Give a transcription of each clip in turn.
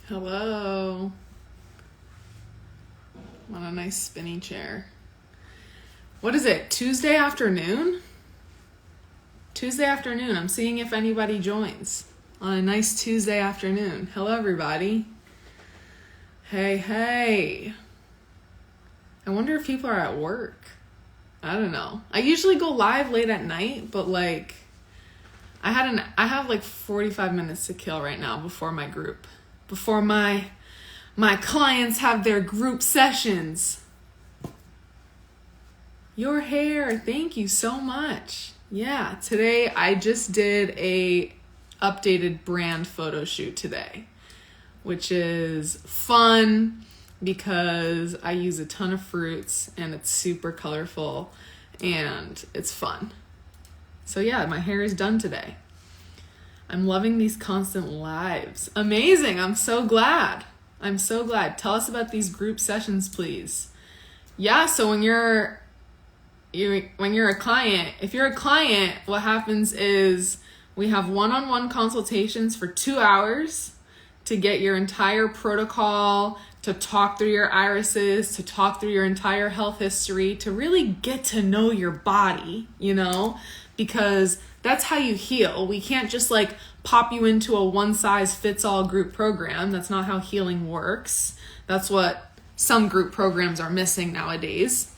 Hello. I'm on a nice spinny chair. What is it? Tuesday afternoon? Tuesday afternoon. I'm seeing if anybody joins on a nice Tuesday afternoon. Hello, everybody. Hey. I wonder if people are at work. I don't know. I usually go live late at night, but I have like 45 minutes to kill right now before my group. Before my clients have their group sessions. Your hair, thank you so much. Yeah, today I just did a updated brand photo shoot today, which is fun because I use a ton of fruits and it's super colorful and it's fun. So yeah, my hair is done today. I'm loving these constant lives. Amazing. I'm so glad. Tell us about these group sessions, please. Yeah, so when you're a client, if you're a client, what happens is we have one-on-one consultations for 2 hours to get your entire protocol, to talk through your irises, to talk through your entire health history, to really get to know your body, because that's how you heal. We can't just pop you into a one-size-fits-all group program. That's not how healing works. That's what some group programs are missing nowadays.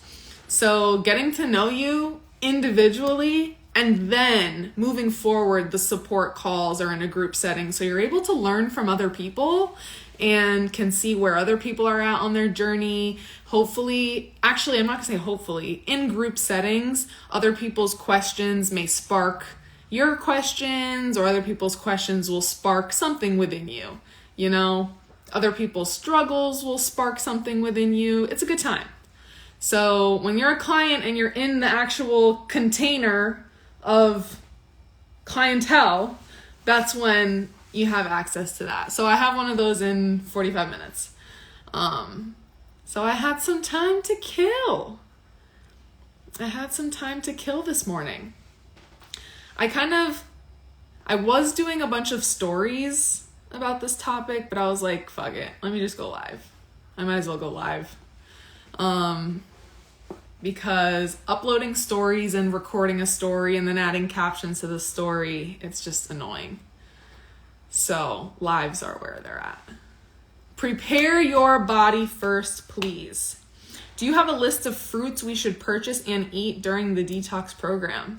So getting to know you individually and then moving forward, the support calls are in a group setting. So you're able to learn from other people and can see where other people are at on their journey. Hopefully, actually, I'm not gonna say hopefully, in group settings, other people's questions may spark your questions, or other people's questions will spark something within you. Other people's struggles will spark something within you. It's a good time. So when you're a client and you're in the actual container of clientele, that's when you have access to that. So I have one of those in 45 minutes. So I had some time to kill. This morning. I was doing a bunch of stories about this topic, but I was like, fuck it. Let me just go live. I might as well go live. Because uploading stories and recording a story and then adding captions to the story, it's just annoying. So lives are where they're at. Prepare your body first, please. Do you have a list of fruits we should purchase and eat during the detox program?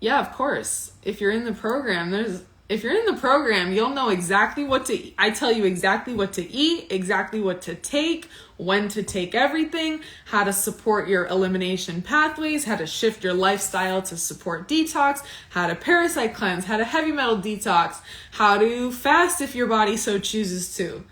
Yeah, of course. If you're in the program, you'll know exactly what to eat. I tell you exactly what to eat, exactly what to take, when to take everything, how to support your elimination pathways, how to shift your lifestyle to support detox, how to parasite cleanse, how to heavy metal detox, how to fast if your body so chooses to.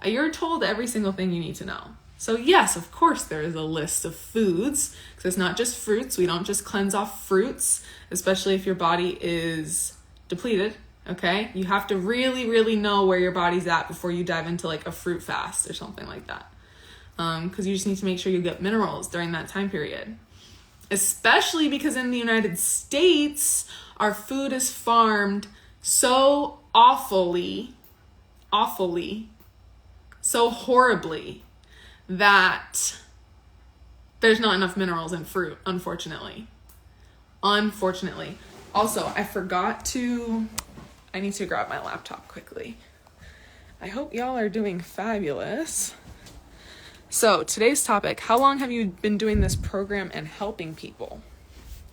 You're told every single thing you need to know. So yes, of course, there is a list of foods, because it's not just fruits. We don't just cleanse off fruits, especially if your body is depleted. Okay, you have to really, really know where your body's at before you dive into a fruit fast or something like that. Because you just need to make sure you get minerals during that time period. Especially because in the United States, our food is farmed so awfully, so horribly that there's not enough minerals in fruit, unfortunately. Also, I need to grab my laptop quickly. I hope y'all are doing fabulous. So today's topic, how long have you been doing this program and helping people?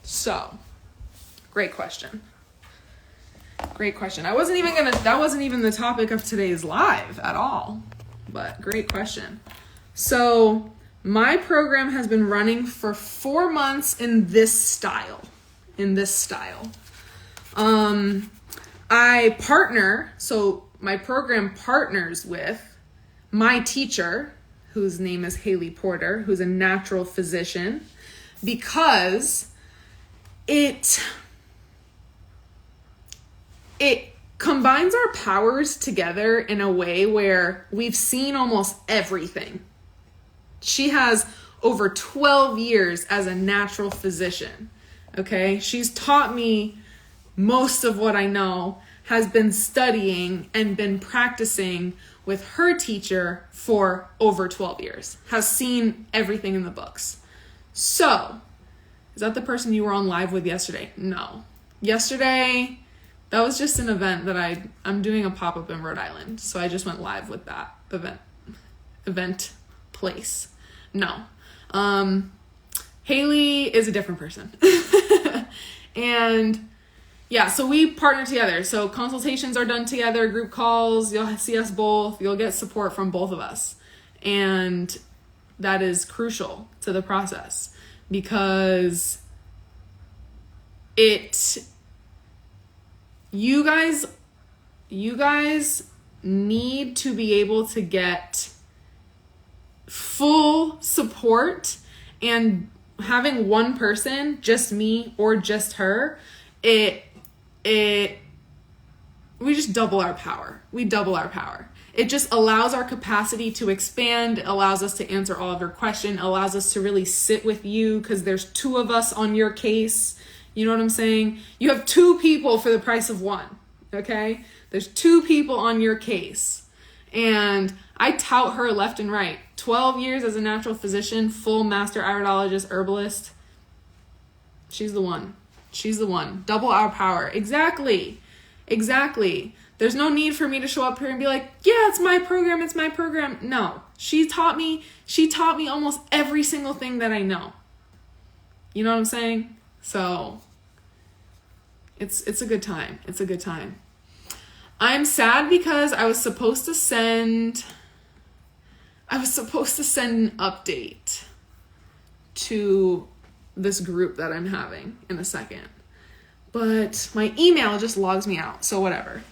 So, great question. That wasn't even the topic of today's live at all, but great question. So my program has been running for 4 months in this style. My program partners with my teacher, whose name is Haley Porter, who's a natural physician, because it combines our powers together in a way where we've seen almost everything. She has over 12 years as a natural physician. Okay, she's taught me most of what I know, has been studying and been practicing with her teacher for over 12 years, has seen everything in the books. So, is that the person you were on live with yesterday? No. Yesterday, that was just an event that I'm doing a pop-up in Rhode Island. So I just went live with that event place. No. Haley is a different person. And yeah, so we partner together. So consultations are done together, group calls, you'll see us both, you'll get support from both of us. And that is crucial to the process because you guys need to be able to get full support, and having one person, just me or just her, we just double our power. We double our power. It just allows our capacity to expand, allows us to answer all of your questions, allows us to really sit with you because there's two of us on your case. You know what I'm saying? You have two people for the price of one, okay? There's two people on your case. And I tout her left and right. 12 years as a natural physician, full master iridologist, herbalist. She's the one. She's the one. Double our power. Exactly. There's no need for me to show up here and be like, yeah, it's my program. No. She taught me almost every single thing that I know. You know what I'm saying? So it's a good time. It's a good time. I'm sad because I was supposed to send an update to this group that I'm having in a second. But my email just logs me out, so whatever.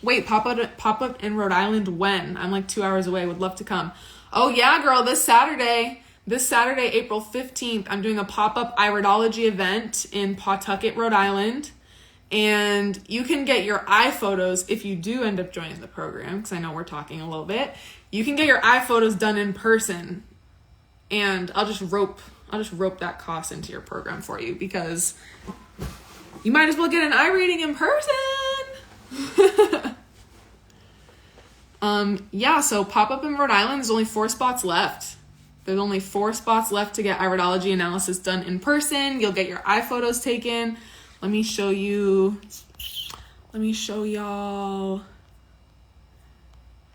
Wait, pop up in Rhode Island when? I'm like 2 hours away, would love to come. Oh yeah, girl, this Saturday, April 15th, I'm doing a pop-up iridology event in Pawtucket, Rhode Island. And you can get your eye photos if you do end up joining the program, because I know we're talking a little bit. You can get your eye photos done in person, and I'll just rope that cost into your program for you, because you might as well get an eye reading in person. So pop up in Rhode Island, there's only 4 spots left. There's only 4 spots left to get iridology analysis done in person. You'll get your eye photos taken. Let me show y'all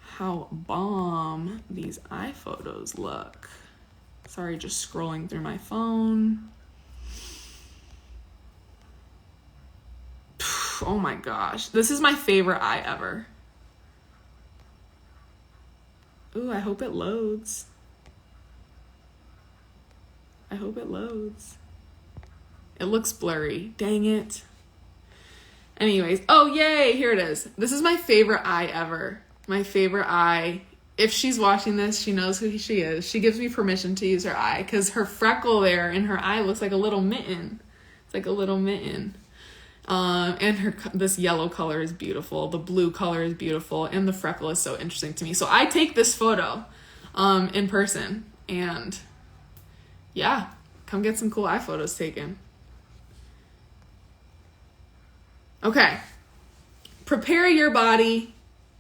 how bomb these eye photos look. Sorry, just scrolling through my phone. Oh my gosh, this is my favorite eye ever. Ooh, I hope it loads. It looks blurry. Dang it. Anyways, oh yay, here it is. This is my favorite eye ever. My favorite eye. If she's watching this, she knows who she is. She gives me permission to use her eye because her freckle there in her eye looks like a little mitten. It's like a little mitten. And this yellow color is beautiful. The blue color is beautiful. And the freckle is so interesting to me. So I take this photo in person. And yeah, come get some cool eye photos taken. Okay. Prepare your body,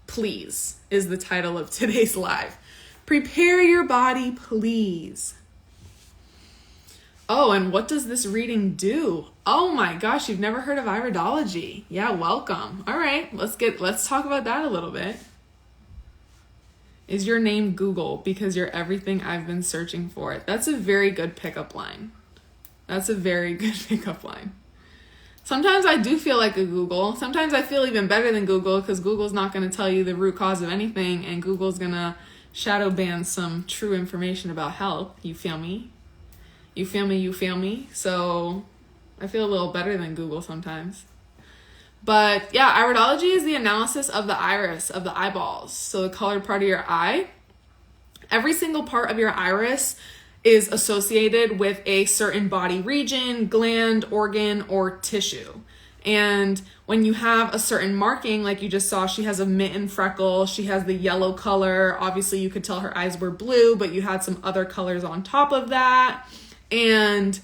please, is the title of today's live. Prepare your body, please. Oh, and what does this reading do? Oh my gosh, you've never heard of iridology. Yeah, welcome. All right, let's talk about that a little bit. Is your name Google because you're everything I've been searching for? That's a very good pickup line. Sometimes I do feel like a Google. Sometimes I feel even better than Google because Google's not going to tell you the root cause of anything, and Google's going to shadow ban some true information about health. You feel me? So I feel a little better than Google sometimes. But yeah, iridology is the analysis of the iris, of the eyeballs. So the colored part of your eye. Every single part of your iris is associated with a certain body region, gland, organ, or tissue. And when you have a certain marking, like you just saw, she has a mitten freckle, she has the yellow color. Obviously you could tell her eyes were blue, but you had some other colors on top of that. And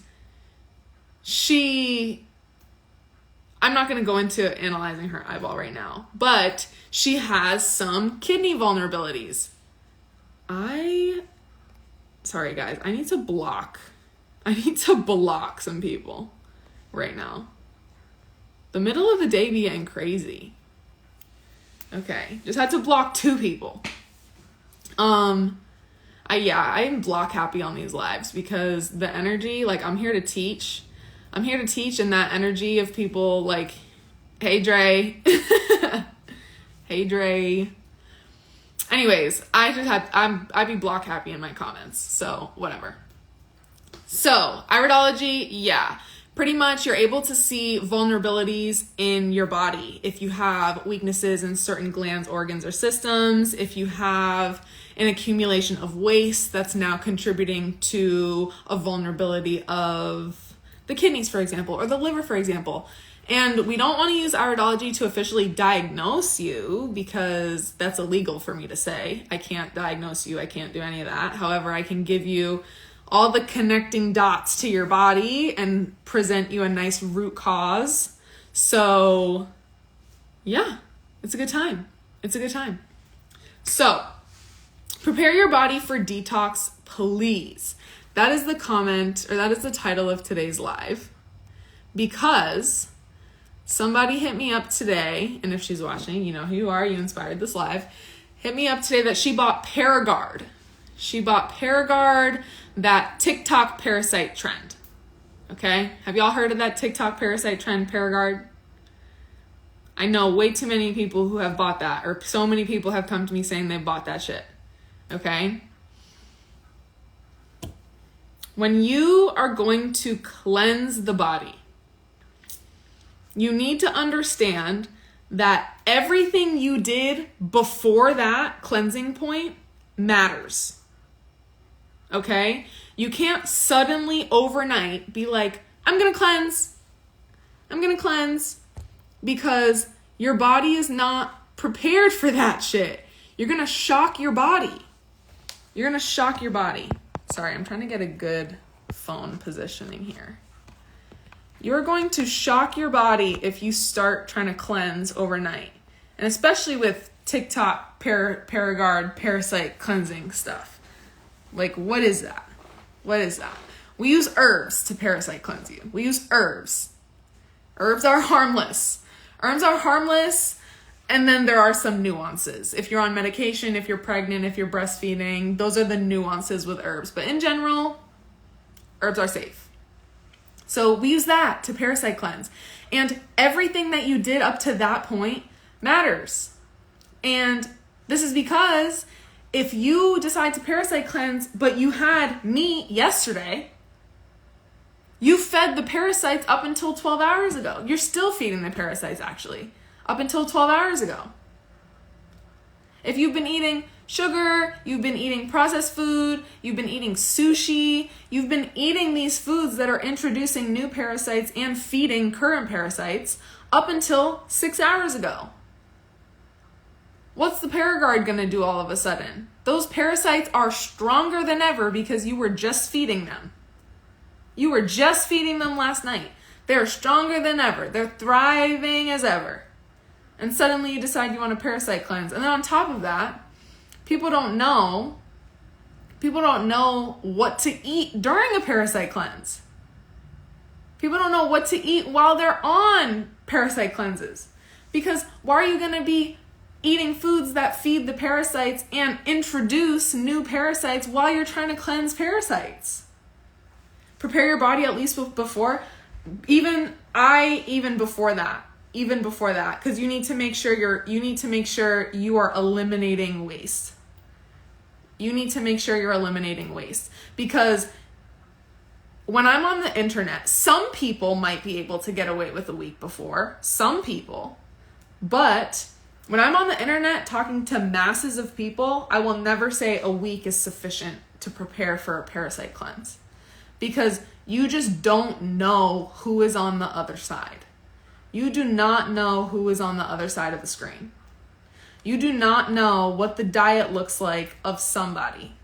I'm not going to go into analyzing her eyeball right now, but she has some kidney vulnerabilities. Sorry guys, I need to block some people right now. The middle of the day be getting crazy. Okay, just had to block 2 people. I'm block happy on these lives because the energy, like I'm here to teach, and that energy of people like, hey Dre, hey Dre. Anyways, I'd be block happy in my comments, so whatever. So iridology, yeah, pretty much you're able to see vulnerabilities in your body if you have weaknesses in certain glands, organs, or systems, if you have an accumulation of waste that's now contributing to a vulnerability of the kidneys, for example, or the liver, for example. And we don't want to use iridology to officially diagnose you because that's illegal for me to say. I can't diagnose you. I can't do any of that. However, I can give you all the connecting dots to your body and present you a nice root cause. So yeah, it's a good time. So prepare your body for detox, please. That is the comment, or that is the title of today's live, because somebody hit me up today, and if she's watching, you know who you are, you inspired this live, hit me up today that she bought Paragard. That TikTok parasite trend. Okay? Have y'all heard of that TikTok parasite trend, Paragard? I know way too many people who have bought that, or so many people have come to me saying they bought that shit. Okay? When you are going to cleanse the body, you need to understand that everything you did before that cleansing point matters. Okay? You can't suddenly overnight be like, I'm going to cleanse, because your body is not prepared for that shit. You're going to shock your body. Sorry, I'm trying to get a good phone positioning here. You're going to shock your body if you start trying to cleanse overnight. And especially with TikTok, Paragard, parasite cleansing stuff. Like, what is that? We use herbs to parasite cleanse you. We use herbs. Herbs are harmless. And then there are some nuances. If you're on medication, if you're pregnant, if you're breastfeeding, those are the nuances with herbs. But in general, herbs are safe. So we use that to parasite cleanse. And everything that you did up to that point matters. And this is because if you decide to parasite cleanse, but you had meat yesterday, you fed the parasites up until 12 hours ago. You're still feeding the parasites, actually, up until 12 hours ago. If you've been eating sugar, you've been eating processed food, you've been eating sushi, you've been eating these foods that are introducing new parasites and feeding current parasites up until 6 hours ago. What's the Paragard gonna do all of a sudden? Those parasites are stronger than ever because you were just feeding them. You were just feeding them last night. They're stronger than ever. They're thriving as ever. And suddenly you decide you want to parasite cleanse. And then on top of that, people don't know what to eat during a parasite cleanse. People don't know what to eat while they're on parasite cleanses. Because why are you going to be eating foods that feed the parasites and introduce new parasites while you're trying to cleanse parasites? Prepare your body at least before, even before that, because you need to make sure you are eliminating waste. Because when I'm on the internet, some people might be able to get away with a week before, but when I'm on the internet talking to masses of people, I will never say a week is sufficient to prepare for a parasite cleanse, because you just don't know who is on the other side. You do not know who is on the other side of the screen. You do not know what the diet looks like of somebody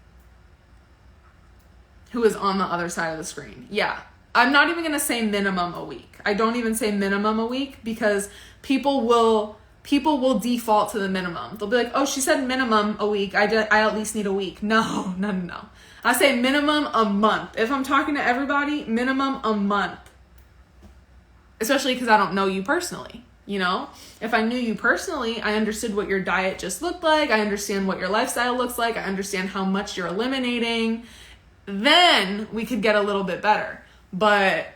who is on the other side of the screen. Yeah, I'm not even going to say minimum a week. I don't even say minimum a week because people will default to the minimum. They'll be like, oh, she said minimum a week. I at least need a week. No. I say minimum a month. If I'm talking to everybody, minimum a month. Especially because I don't know you personally, you know? If I knew you personally, I understood what your diet just looked like. I understand what your lifestyle looks like. I understand how much you're eliminating. Then we could get a little bit better. But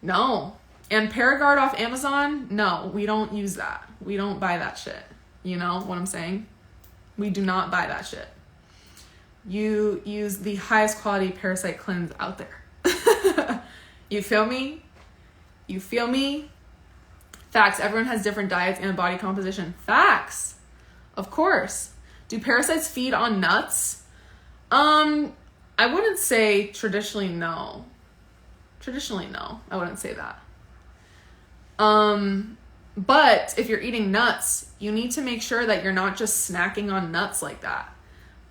no. And Paragard off Amazon, no, we don't use that. We don't buy that shit. You know what I'm saying? We do not buy that shit. You use the highest quality parasite cleanse out there. You feel me? You feel me? Facts. Everyone has different diets and body composition. Facts. Of course. Do parasites feed on nuts? I wouldn't say traditionally no. Traditionally no. I wouldn't say that. But if you're eating nuts, you need to make sure that you're not just snacking on nuts like that.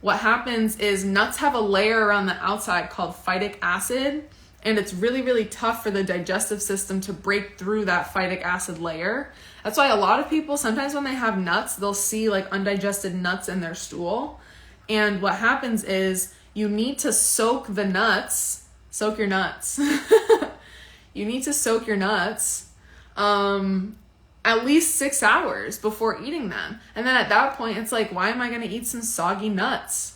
What happens is nuts have a layer around the outside called phytic acid, and it's really, really tough for the digestive system to break through that phytic acid layer. That's why a lot of people, sometimes when they have nuts, they'll see like undigested nuts in their stool. And what happens is you need to soak your nuts. You need to soak your nuts at least 6 hours before eating them. And then at that point, it's like, why am I going to eat some soggy nuts?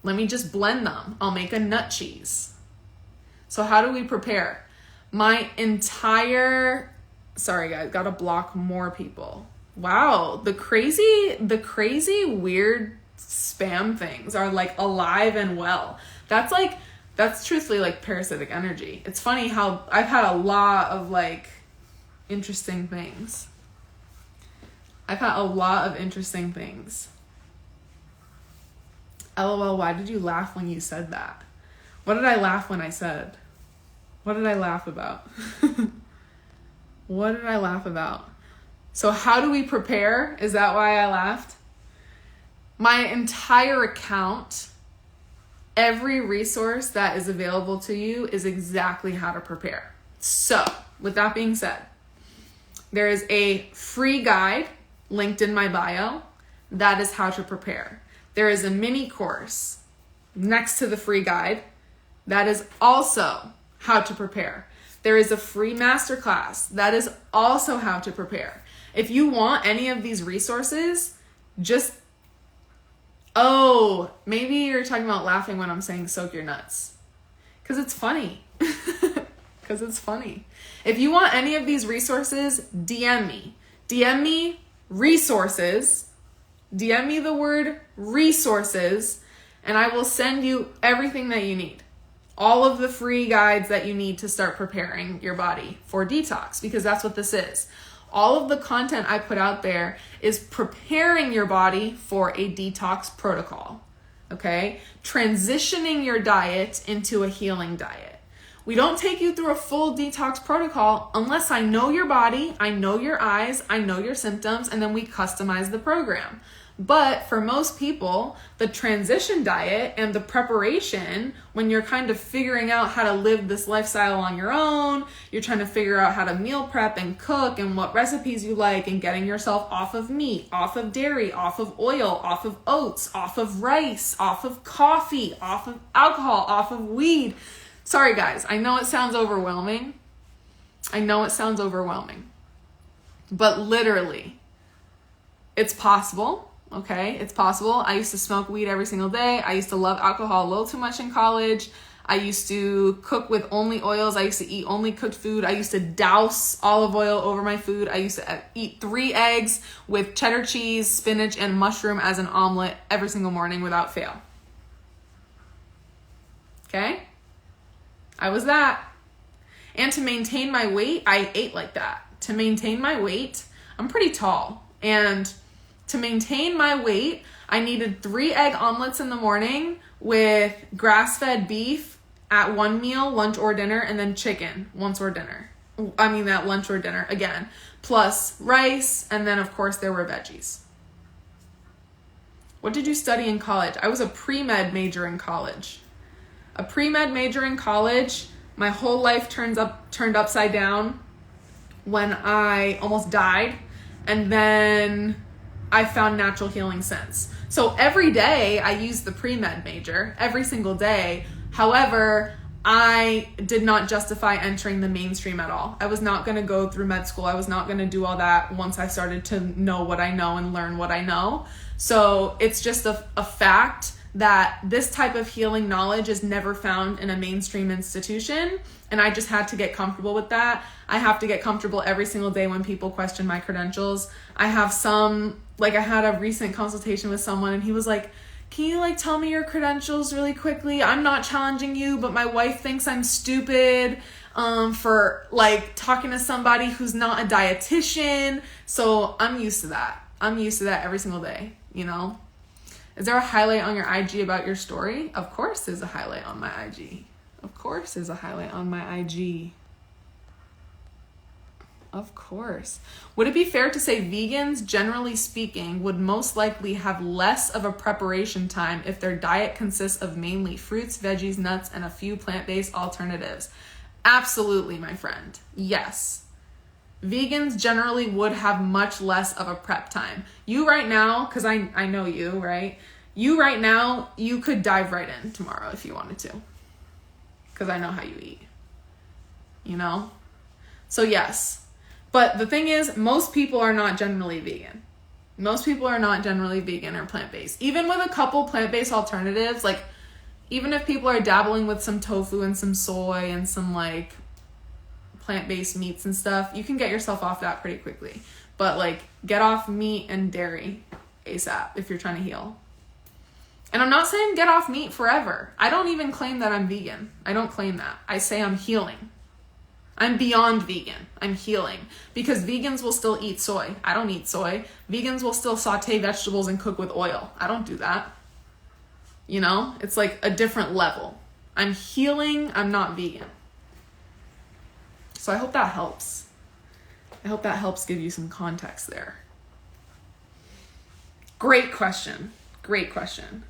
Let me just blend them. I'll make a nut cheese. So how do we prepare? Sorry guys, gotta block more people. Wow, the crazy weird spam things are like alive and well. That's truthfully like parasitic energy. It's funny how I've had a lot of like interesting things. LOL, why did you laugh when you said that? What did I laugh when I said? What did I laugh about? What did I laugh about? So how do we prepare? Is that why I laughed? My entire account, every resource that is available to you is exactly how to prepare. So with that being said, there is a free guide linked in my bio. That is how to prepare. There is a mini course next to the free guide. That is also how to prepare. There is a free masterclass. That is also how to prepare. If you want any of these resources, maybe you're talking about laughing when I'm saying soak your nuts. Because it's funny. If you want any of these resources, DM me. DM me resources. DM me the word resources, and I will send you everything that you need. All of the free guides that you need to start preparing your body for detox, because that's what this is. All of the content I put out there is preparing your body for a detox protocol, okay? Transitioning your diet into a healing diet. We don't take you through a full detox protocol unless I know your body, I know your eyes, I know your symptoms, and then we customize the program. But for most people, the transition diet and the preparation, when you're kind of figuring out how to live this lifestyle on your own, you're trying to figure out how to meal prep and cook and what recipes you like and getting yourself off of meat, off of dairy, off of oil, off of oats, off of rice, off of coffee, off of alcohol, off of weed. Sorry guys, I know it sounds overwhelming. But literally, it's possible. Okay, it's possible. I used to smoke weed every single day. I used to love alcohol a little too much in college. I used to cook with only oils. I used to eat only cooked food. I used to douse olive oil over my food. I used to eat 3 eggs with cheddar cheese, spinach, and mushroom as an omelet every single morning without fail. Okay? I was that. And to maintain my weight, I ate like that. To maintain my weight, I'm pretty tall. And to maintain my weight, I needed 3 egg omelets in the morning with grass-fed beef at one meal, lunch or dinner, and then chicken at lunch or dinner again, plus rice, and then of course there were veggies. What did you study in college? I was a pre-med major in college. My whole life turned upside down when I almost died, and then I found natural healing since. So every day I use the pre-med major, every single day. However, I did not justify entering the mainstream at all. I was not going to go through med school. I was not going to do all that once I started to know what I know and learn what I know. So it's just a fact that this type of healing knowledge is never found in a mainstream institution. And I just had to get comfortable with that. I have to get comfortable every single day when people question my credentials. I had a recent consultation with someone and he was like, can you tell me your credentials really quickly? I'm not challenging you, but my wife thinks I'm stupid for talking to somebody who's not a dietitian. So I'm used to that. I'm used to that every single day, Is there a highlight on your IG about your story? Of course there's a highlight on my IG. Of course there's a highlight on my IG. Of course. Would it be fair to say vegans, generally speaking, would most likely have less of a preparation time if their diet consists of mainly fruits, veggies, nuts, and a few plant-based alternatives? Absolutely, my friend. Yes. Vegans generally would have much less of a prep time. You right now, because I know you, right? You right now, you could dive right in tomorrow if you wanted to. Because I know how you eat. So yes. But the thing is, most people are not generally vegan. Most people are not generally vegan or plant-based. Even with a couple plant-based alternatives, even if people are dabbling with some tofu and some soy and some plant-based meats and stuff, you can get yourself off that pretty quickly. But get off meat and dairy ASAP if you're trying to heal. And I'm not saying get off meat forever. I don't even claim that I'm vegan. I don't claim that. I say I'm healing. I'm beyond vegan. I'm healing. Because vegans will still eat soy. I don't eat soy. Vegans will still saute vegetables and cook with oil. I don't do that. It's a different level. I'm healing. I'm not vegan. So I hope that helps. I hope that helps give you some context there. Great question. Great question.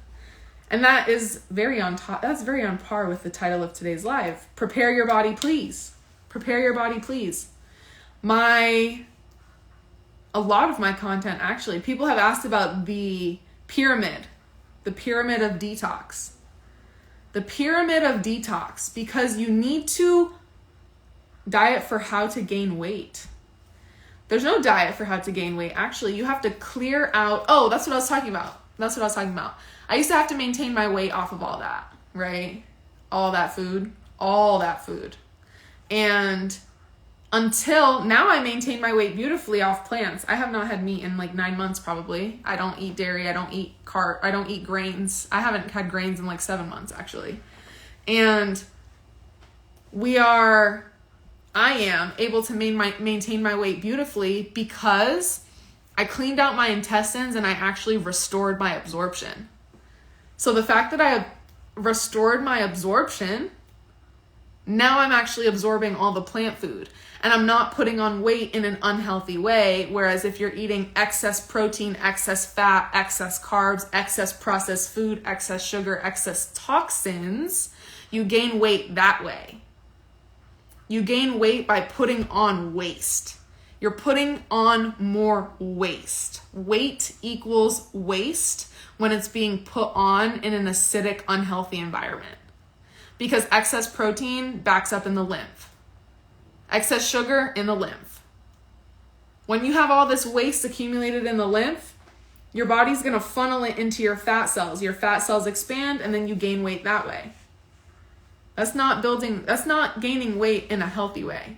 And that is that's very on par with the title of today's live. Prepare your body, please. Prepare your body, please. A lot of my content, actually, people have asked about the pyramid of detox. The pyramid of detox, because you need to diet for how to gain weight. There's no diet for how to gain weight. Actually, you have to clear out. Oh, that's what I was talking about. I used to have to maintain my weight off of all that, right? All that food. And until now, I maintain my weight beautifully off plants. I have not had meat in 9 months probably. I don't eat dairy. I don't eat I don't eat grains. I haven't had grains in 7 months actually. And I am able to maintain my weight beautifully because I cleaned out my intestines and I actually restored my absorption. So the fact that I have restored my absorption, now I'm actually absorbing all the plant food and I'm not putting on weight in an unhealthy way. Whereas if you're eating excess protein, excess fat, excess carbs, excess processed food, excess sugar, excess toxins, you gain weight that way. You gain weight by putting on waste. You're putting on more waste. Weight equals waste when it's being put on in an acidic, unhealthy environment. Because excess protein backs up in the lymph. Excess sugar in the lymph. When you have all this waste accumulated in the lymph, your body's going to funnel it into your fat cells. Your fat cells expand and then you gain weight that way. That's not gaining weight in a healthy way.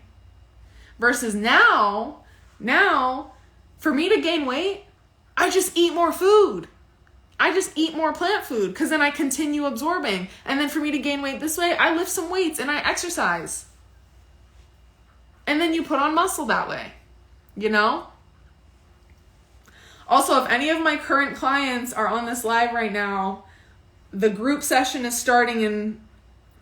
Versus now, for me to gain weight, I just eat more food. I just eat more plant food because then I continue absorbing. And then for me to gain weight this way, I lift some weights and I exercise. And then you put on muscle that way, Also, if any of my current clients are on this live right now, the group session is starting in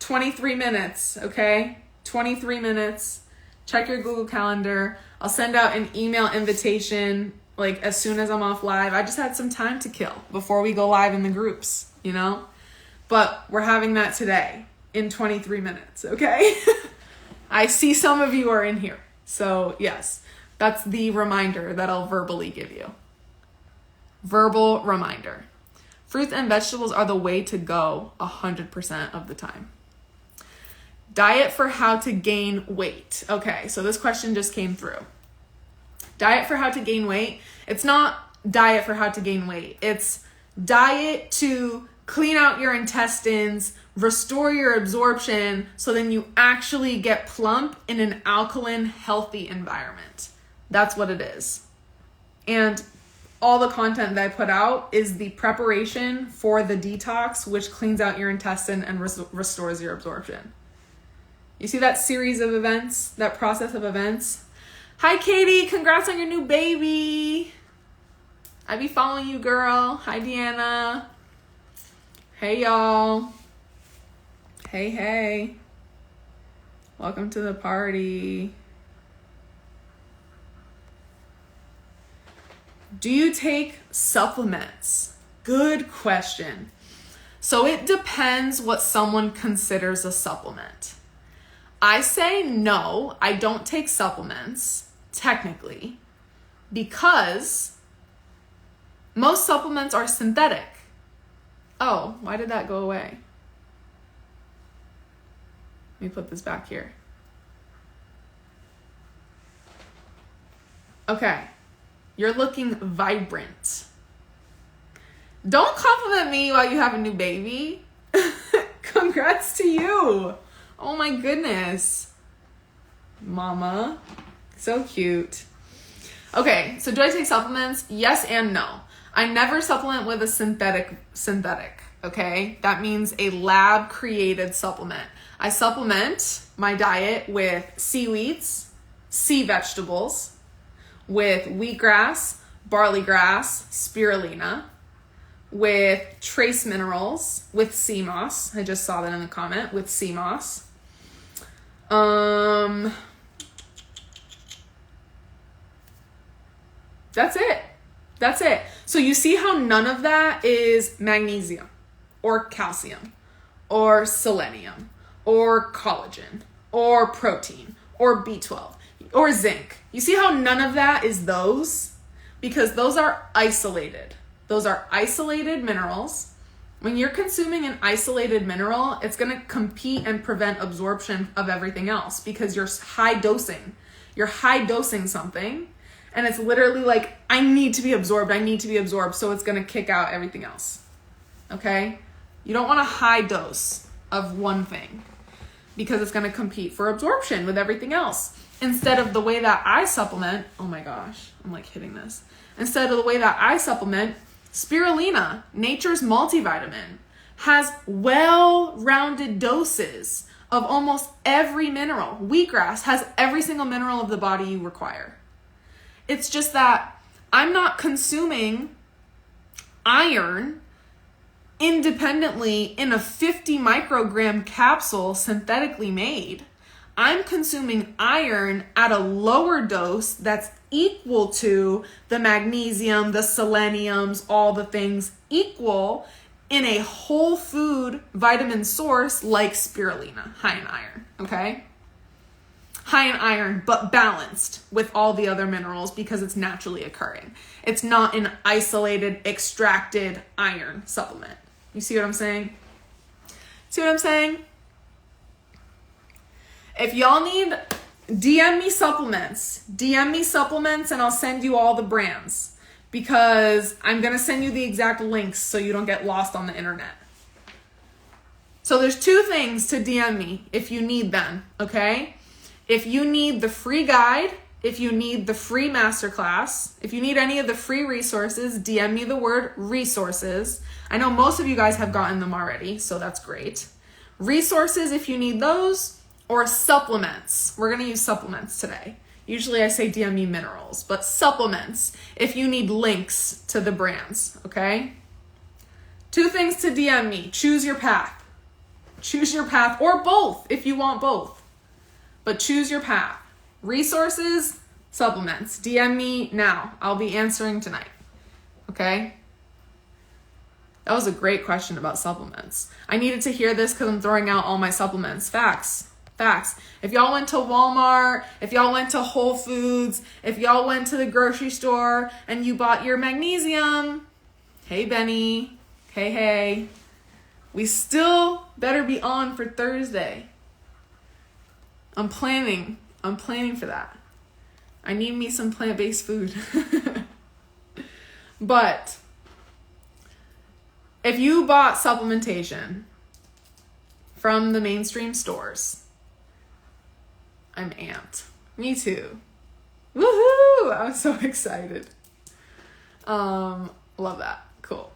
23 minutes, okay? 23 minutes. Check your Google Calendar. I'll send out an email invitation as soon as I'm off live. I just had some time to kill before we go live in the groups, But we're having that today. in 23 minutes, okay? I see some of you are in here. So yes, that's the reminder that I'll verbally give you. Verbal reminder. Fruits and vegetables are the way to go 100% of the time. Diet for how to gain weight. Okay, so this question just came through. Diet for how to gain weight. It's not diet for how to gain weight. It's diet to clean out your intestines, restore your absorption, so then you actually get plump in an alkaline, healthy environment. That's what it is. And all the content that I put out is the preparation for the detox, which cleans out your intestine and restores your absorption. You see that series of events, that process of events? Hi, Katie. Congrats on your new baby. I be following you, girl. Hi, Deanna. Hey, y'all. Hey. Welcome to the party. Do you take supplements? Good question. So it depends what someone considers a supplement. I say no, I don't take supplements, technically, because most supplements are synthetic. Oh, why did that go away? Let me put this back here. Okay, you're looking vibrant. Don't compliment me while you have a new baby. Congrats to you. Oh my goodness. Mama, so cute. Okay, so do I take supplements? Yes and no. I never supplement with a synthetic, okay? That means a lab created supplement. I supplement my diet with seaweeds, sea vegetables, with wheatgrass, barley grass, spirulina, with trace minerals, with sea moss. I just saw that in the comment, with sea moss. That's it. So you see how none of that is magnesium or calcium or selenium or collagen or protein or B12 or zinc. You see how none of that is those? Because those are isolated. Those are isolated minerals. When you're consuming an isolated mineral, it's going to compete and prevent absorption of everything else because you're high dosing. You're high dosing something. And it's literally like, I need to be absorbed. So it's going to kick out everything else. Okay? You don't want a high dose of one thing because it's going to compete for absorption with everything else. Instead of the way that I supplement, oh my gosh, I'm like hitting this. Instead of the way that I supplement, spirulina, nature's multivitamin, has well-rounded doses of almost every mineral. Wheatgrass has every single mineral of the body you require. It's just that I'm not consuming iron independently in a 50 microgram capsule synthetically made. I'm consuming iron at a lower dose that's equal to the magnesium, the seleniums, all the things equal in a whole food vitamin source like spirulina, high in iron, okay? High in iron, but balanced with all the other minerals because it's naturally occurring. It's not an isolated, extracted iron supplement. You see what I'm saying? If y'all need, DM me supplements and I'll send you all the brands because I'm going to send you the exact links so you don't get lost on the internet. So there's two things to DM me if you need them, okay? If you need the free guide, if you need the free masterclass, if you need any of the free resources, DM me the word resources. I know most of you guys have gotten them already, so that's great. Resources if you need those, or supplements. We're going to use supplements today. Usually I say DM me minerals, but supplements if you need links to the brands, okay? Two things to DM me. Choose your path. Choose your path, or both if you want both. But choose your path. Resources, supplements. DM me now. I'll be answering tonight. Okay? That was a great question about supplements. I needed to hear this because I'm throwing out all my supplements. Facts. If y'all went to Walmart, if y'all went to Whole Foods, if y'all went to the grocery store and you bought your magnesium, hey Benny, hey, we still better be on for Thursday. I'm planning for that. I need me some plant-based food. But if you bought supplementation from the mainstream stores, I'm amped. Me too. Woohoo! I'm so excited. Love that. Cool.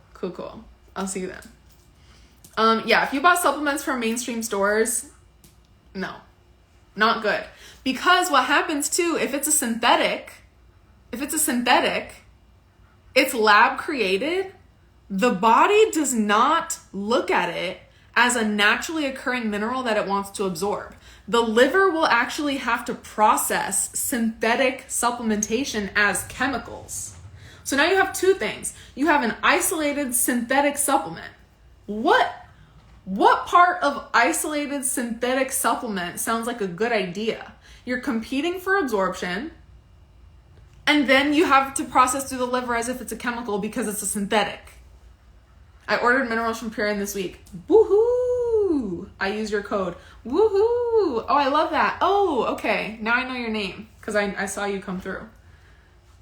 I'll see you then. Yeah, if you bought supplements from mainstream stores, no, not good. Because what happens too, if it's a synthetic, it's lab created, the body does not look at it as a naturally occurring mineral that it wants to absorb. The liver will actually have to process synthetic supplementation as chemicals. So now you have two things. You have an isolated synthetic supplement. What part of isolated synthetic supplement sounds like a good idea? You're competing for absorption, and then you have to process through the liver as if it's a chemical because it's a synthetic. I ordered minerals from Purion this week. Woohoo! I used your code. Woohoo! Oh, I love that. Oh, okay. Now I know your name because I saw you come through.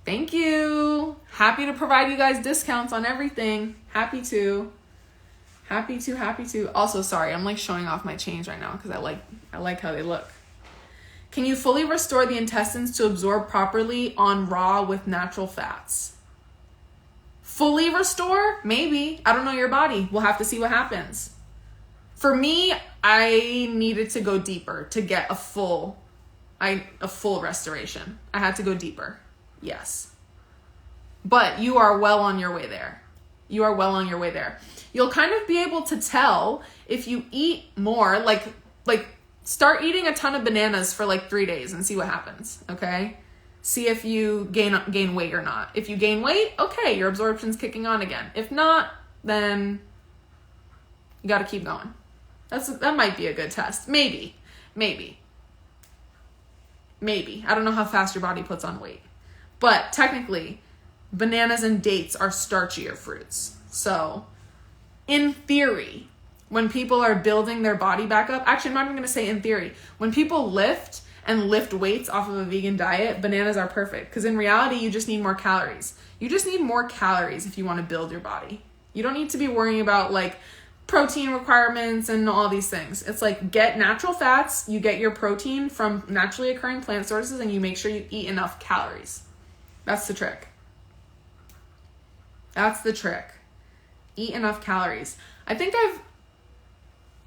Thank you. Happy to provide you guys discounts on everything. Happy to. Also, sorry, I'm like showing off my change right now because I like how they look. Can you fully restore the intestines to absorb properly on raw with natural fats? Fully restore? Maybe. I don't know your body. We'll have to see what happens. For me, I needed to go deeper to get a full restoration. I had to go deeper. Yes. But you are well on your way there. You'll kind of be able to tell if you eat more, like start eating a ton of bananas for like 3 days and see what happens, okay? See if you gain weight or not. If you gain weight, okay, your absorption's kicking on again. If not, then you got to keep going. That might be a good test. Maybe. I don't know how fast your body puts on weight. But technically, bananas and dates are starchier fruits. So, in theory, when people are building their body back up, actually, I'm not even going to say in theory. When people lift weights off of a vegan diet, bananas are perfect. Because in reality, you just need more calories. You just need more calories if you want to build your body. You don't need to be worrying about like protein requirements and all these things. It's like get natural fats, you get your protein from naturally occurring plant sources, and you make sure you eat enough calories. That's the trick. Eat enough calories. I think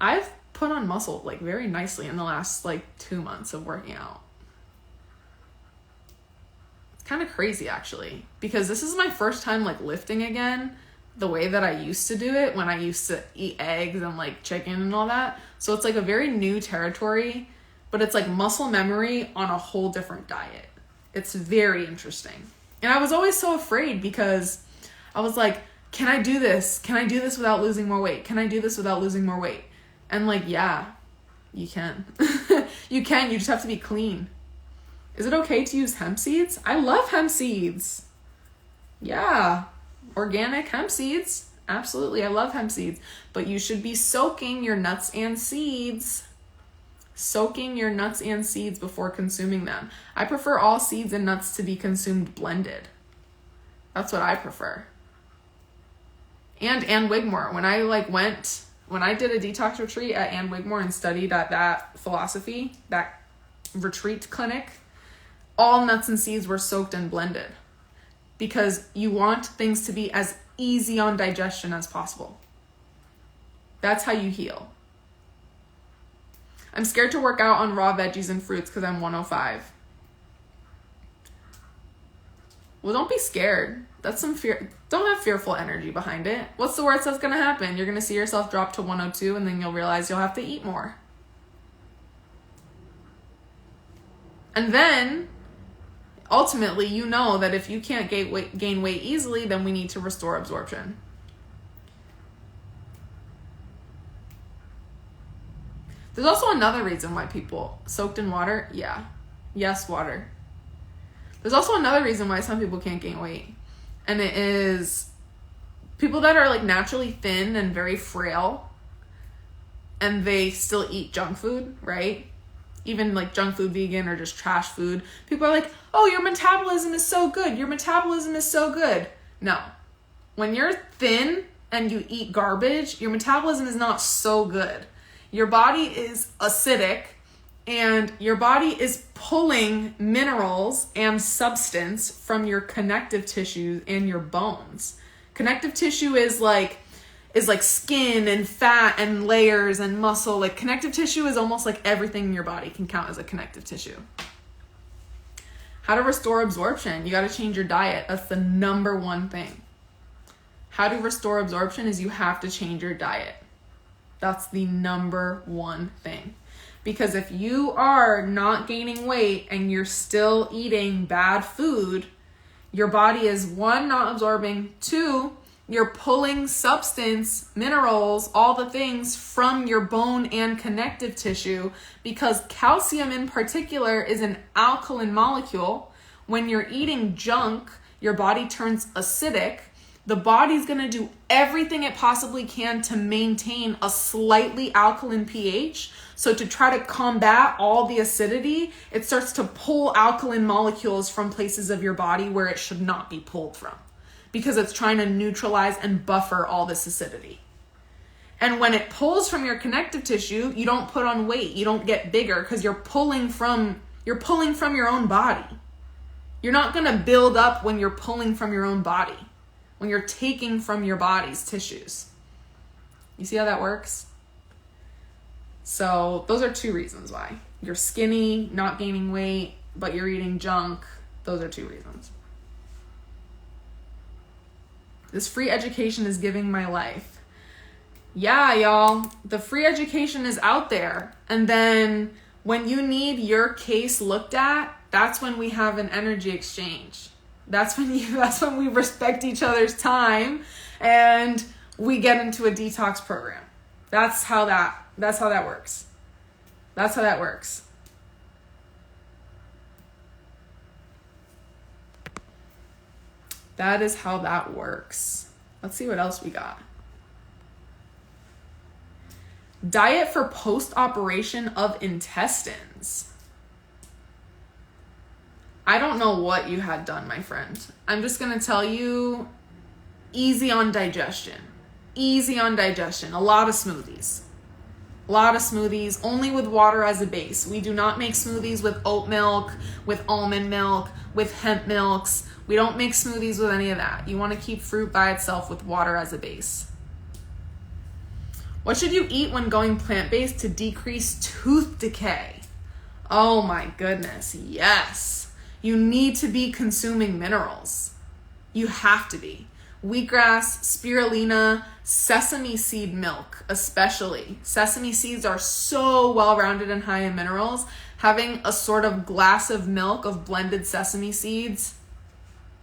I've put on muscle like very nicely in the last like 2 months of working out. It's kind of crazy actually, because this is my first time like lifting again the way that I used to do it when I used to eat eggs and like chicken and all that. So it's like a very new territory, but it's like muscle memory on a whole different diet. It's very interesting. And I was always so afraid because I was like, can I do this? Can I do this without losing more weight? Can I do this without losing more weight? And like, yeah, you can. You can, you just have to be clean. Is it okay to use hemp seeds? I love hemp seeds. Yeah, organic hemp seeds. Absolutely, I love hemp seeds. But you should be soaking your nuts and seeds. Soaking your nuts and seeds before consuming them. I prefer all seeds and nuts to be consumed blended. That's what I prefer. And Ann Wigmore, when I did a detox retreat at Ann Wigmore and studied at that philosophy, that retreat clinic, all nuts and seeds were soaked and blended because you want things to be as easy on digestion as possible. That's how you heal. I'm scared to work out on raw veggies and fruits because I'm 105. Well, don't be scared. That's some fear. Don't have fearful energy behind it. What's the worst that's going to happen? You're going to see yourself drop to 102 and then you'll realize you'll have to eat more. And then, ultimately, you know that if you can't gain weight easily, then we need to restore absorption. There's also another reason why people soaked in water. Yeah. Yes, water. There's also another reason why some people can't gain weight. And it is people that are like naturally thin and very frail and they still eat junk food, right? Even like junk food, vegan, or just trash food. People are like, oh, your metabolism is so good. Your metabolism is so good. No. When you're thin and you eat garbage, your metabolism is not so good. Your body is acidic and your body is pulling minerals and substance from your connective tissue and your bones. Connective tissue is like skin and fat and layers and muscle. Like connective tissue is almost like everything in your body can count as a connective tissue. How to restore absorption? You got to change your diet. That's the number one thing. How to restore absorption is you have to change your diet. That's the number one thing. Because if you are not gaining weight and you're still eating bad food, your body is, one, not absorbing, two, you're pulling substance, minerals, all the things from your bone and connective tissue, because calcium in particular is an alkaline molecule. When you're eating junk, your body turns acidic. The body's going to do everything it possibly can to maintain a slightly alkaline pH. So to try to combat all the acidity, it starts to pull alkaline molecules from places of your body where it should not be pulled from, because it's trying to neutralize and buffer all this acidity. And when it pulls from your connective tissue, you don't put on weight. You don't get bigger because you're pulling from your own body. You're not going to build up when you're pulling from your own body, when you're taking from your body's tissues. You see how that works? So those are two reasons why. You're skinny, not gaining weight, but you're eating junk. Those are two reasons. This free education is giving my life. Yeah, y'all, the free education is out there. And then when you need your case looked at, that's when we have an energy exchange. That's when we respect each other's time and we get into a detox program. That's how that works. That's how that works. That is how that works. Let's see what else we got. Diet for post-operation of intestines. I don't know what you had done, my friend. I'm just going to tell you, easy on digestion. Easy on digestion. A lot of smoothies. Only with water as a base. We do not make smoothies with oat milk, with almond milk, with hemp milks. We don't make smoothies with any of that. You want to keep fruit by itself with water as a base. What should you eat when going plant-based to decrease tooth decay? Oh my goodness, yes. You need to be consuming minerals. You have to be. Wheatgrass, spirulina, sesame seed milk especially. Sesame seeds are so well-rounded and high in minerals. Having a sort of glass of milk of blended sesame seeds,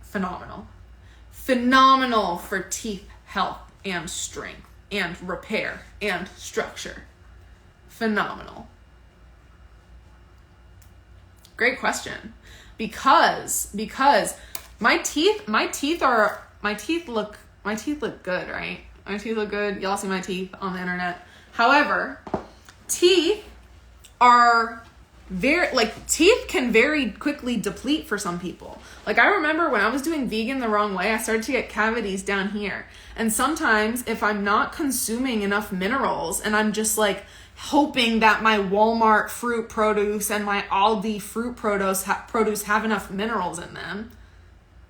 phenomenal. Phenomenal for teeth health and strength and repair and structure. Phenomenal. Great question. Because my teeth look good, right? My teeth look good. Y'all see my teeth on the internet. However, teeth can very quickly deplete for some people. Like I remember when I was doing vegan the wrong way, I started to get cavities down here. And sometimes if I'm not consuming enough minerals and I'm just like hoping that my Walmart fruit produce and my Aldi fruit produce have enough minerals in them,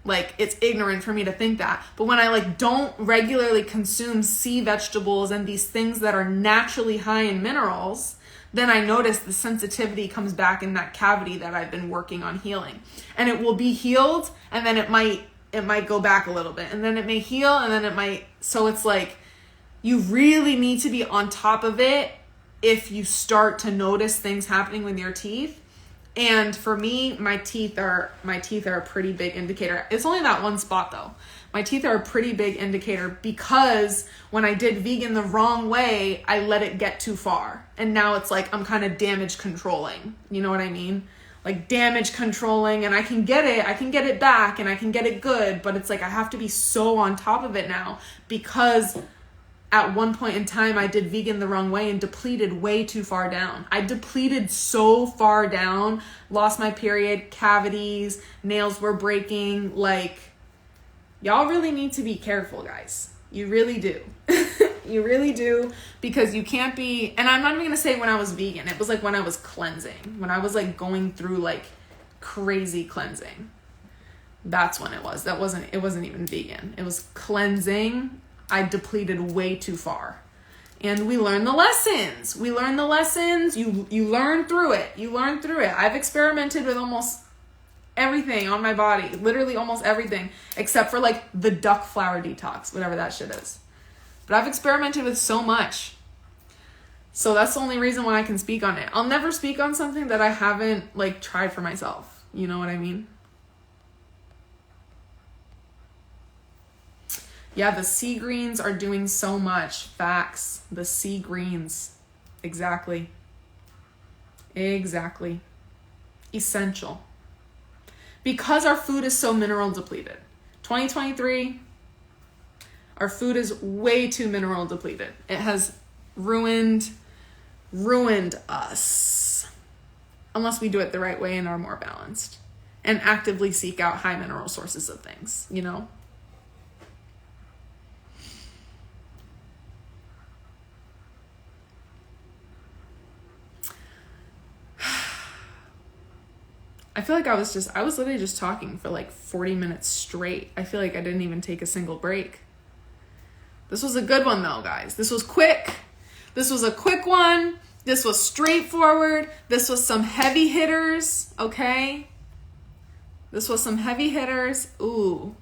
like it's ignorant for me to think that. But when I like don't regularly consume sea vegetables and these things that are naturally high in minerals, then I notice the sensitivity comes back in that cavity that I've been working on healing. And it will be healed and then it might go back a little bit and then it may heal and then it might. So it's like you really need to be on top of it if you start to notice things happening with your teeth. And for me, my teeth are a pretty big indicator. It's only that one spot though. My teeth are a pretty big indicator because when I did vegan the wrong way, I let it get too far. And now it's like I'm kind of damage controlling. You know what I mean? Like damage controlling, and I can get it back and I can get it good, but it's like I have to be so on top of it now because at one point in time I did vegan the wrong way and depleted way too far down. I depleted so far down, lost my period, cavities, nails were breaking. Like, y'all really need to be careful, guys. You really do. You really do, because you can't be, and I'm not even going to say when I was vegan. It was like when I was cleansing, when I was like going through like crazy cleansing. That's when it was. It wasn't even vegan. It was cleansing. I depleted way too far. And we learn the lessons. You learn through it. I've experimented with almost everything on my body, literally almost everything, except for like the duck flower detox, whatever that shit is. But I've experimented with so much. So that's the only reason why I can speak on it. I'll never speak on something that I haven't like tried for myself. You know what I mean? Yeah, the sea greens are doing so much. Facts. The sea greens. Exactly. Essential. Because our food is so mineral depleted. 2023, our food is way too mineral depleted. It has ruined us. Unless we do it the right way and are more balanced. And actively seek out high mineral sources of things, you know? I feel like I was literally just talking for like 40 minutes straight. I feel like I didn't even take a single break. This was a good one though, guys. This was quick. This was a quick one. This was straightforward. This was some heavy hitters, okay? This was some heavy hitters. Ooh.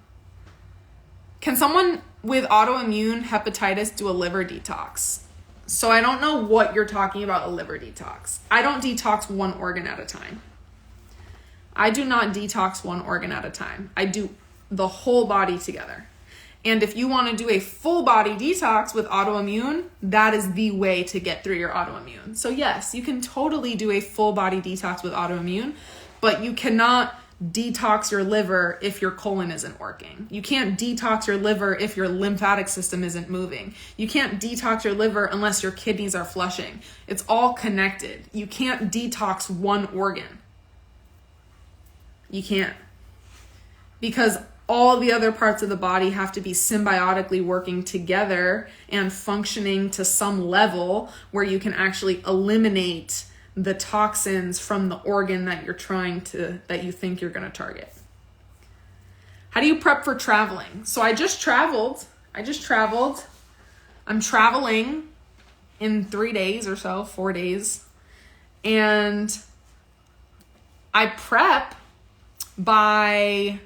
Can someone with autoimmune hepatitis do a liver detox? So I don't know what you're talking about, a liver detox. I don't detox one organ at a time. I do not detox one organ at a time. I do the whole body together. And if you want to do a full body detox with autoimmune, that is the way to get through your autoimmune. So yes, you can totally do a full body detox with autoimmune, but you cannot detox your liver if your colon isn't working. You can't detox your liver if your lymphatic system isn't moving. You can't detox your liver unless your kidneys are flushing. It's all connected. You can't detox one organ. You can't. Because all the other parts of the body have to be symbiotically working together and functioning to some level where you can actually eliminate the toxins from the organ that that you think you're going to target. How do you prep for traveling? So I just traveled. I'm traveling in 3 days or so, 4 days. And I prep by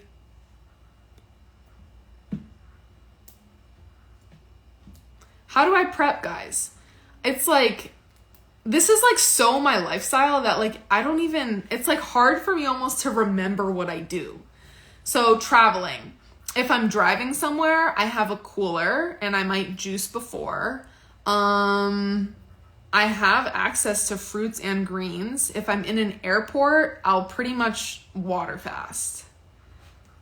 how do I prep, guys? It's like, this is like so my lifestyle that like it's like hard for me almost to remember what I do. So traveling, if I'm driving somewhere, I have a cooler and I might juice before. I have access to fruits and greens. If I'm in an airport, I'll pretty much water fast.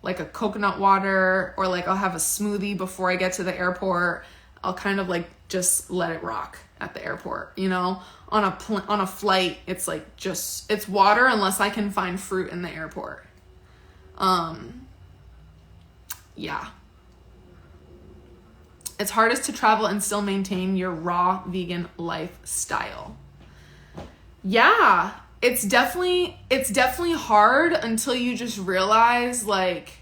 Like a coconut water, or like I'll have a smoothie before I get to the airport. I'll kind of like just let it rock at the airport, you know? On a flight, it's like it's water unless I can find fruit in the airport. Yeah. It's hardest to travel and still maintain your raw vegan lifestyle. Yeah, it's definitely hard until you just realize like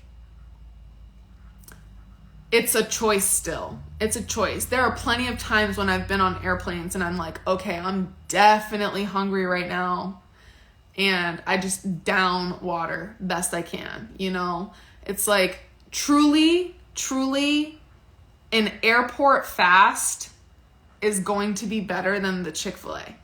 it's a choice still. It's a choice. There are plenty of times when I've been on airplanes and I'm like, okay, I'm definitely hungry right now. And I just down water best I can, you know? It's like truly an airport fast is going to be better than the Chick-fil-A.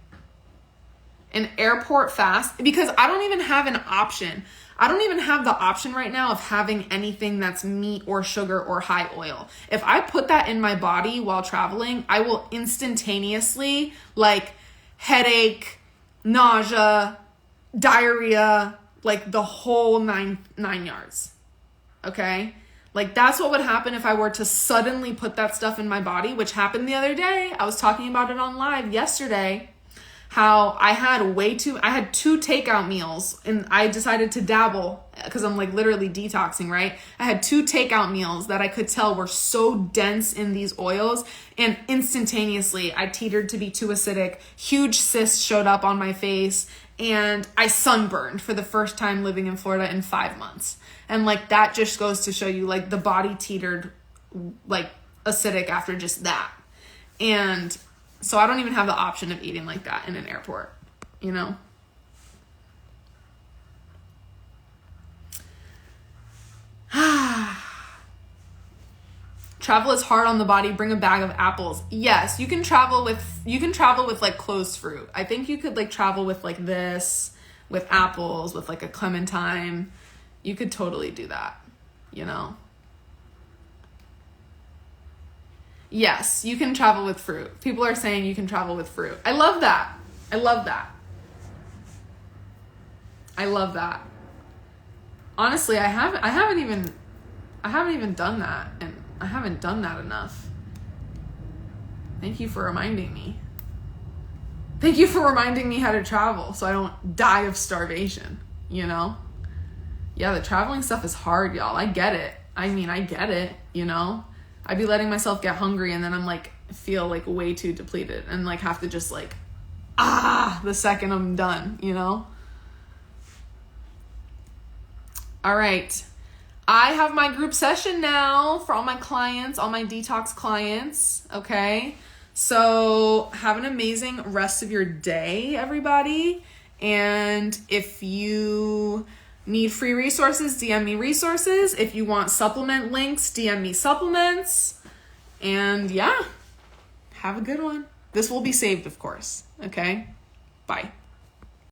An airport fast, because I don't even have an option. I don't even have the option right now of having anything that's meat or sugar or high oil. If I put that in my body while traveling, I will instantaneously, like, headache, nausea, diarrhea, like the whole nine yards. Okay? Like, that's what would happen if I were to suddenly put that stuff in my body, which happened the other day. I was talking about it on live yesterday, how I had two takeout meals, and I decided to dabble because I'm like literally detoxing, right? I had 2 takeout meals that I could tell were so dense in these oils, and instantaneously I teetered to be too acidic. Huge cysts showed up on my face, and I sunburned for the first time living in Florida in 5 months. And like, that just goes to show you, like, the body teetered like acidic after just that. And so I don't even have the option of eating like that in an airport, you know? Travel is hard on the body. Bring a bag of apples. Yes, you can travel with like closed fruit. I think you could like travel with like this, with apples, with like a clementine. You could totally do that, you know? Yes, you can travel with fruit. People are saying you can travel with fruit. I love that. I love that. I love that. Honestly, I haven't even done that, and I haven't done that enough. Thank you for reminding me. Thank you for reminding me how to travel so I don't die of starvation, you know? Yeah, the traveling stuff is hard, y'all. I get it. I mean, I get it, you know? I'd be letting myself get hungry, and then I'm like, feel like way too depleted, and like have to just like, the second I'm done, you know? All right. I have my group session now for all my clients, all my detox clients, okay? So have an amazing rest of your day, everybody. And if you need free resources, DM me resources. If you want supplement links, DM me supplements. And yeah, have a good one. This will be saved, of course, okay? Bye.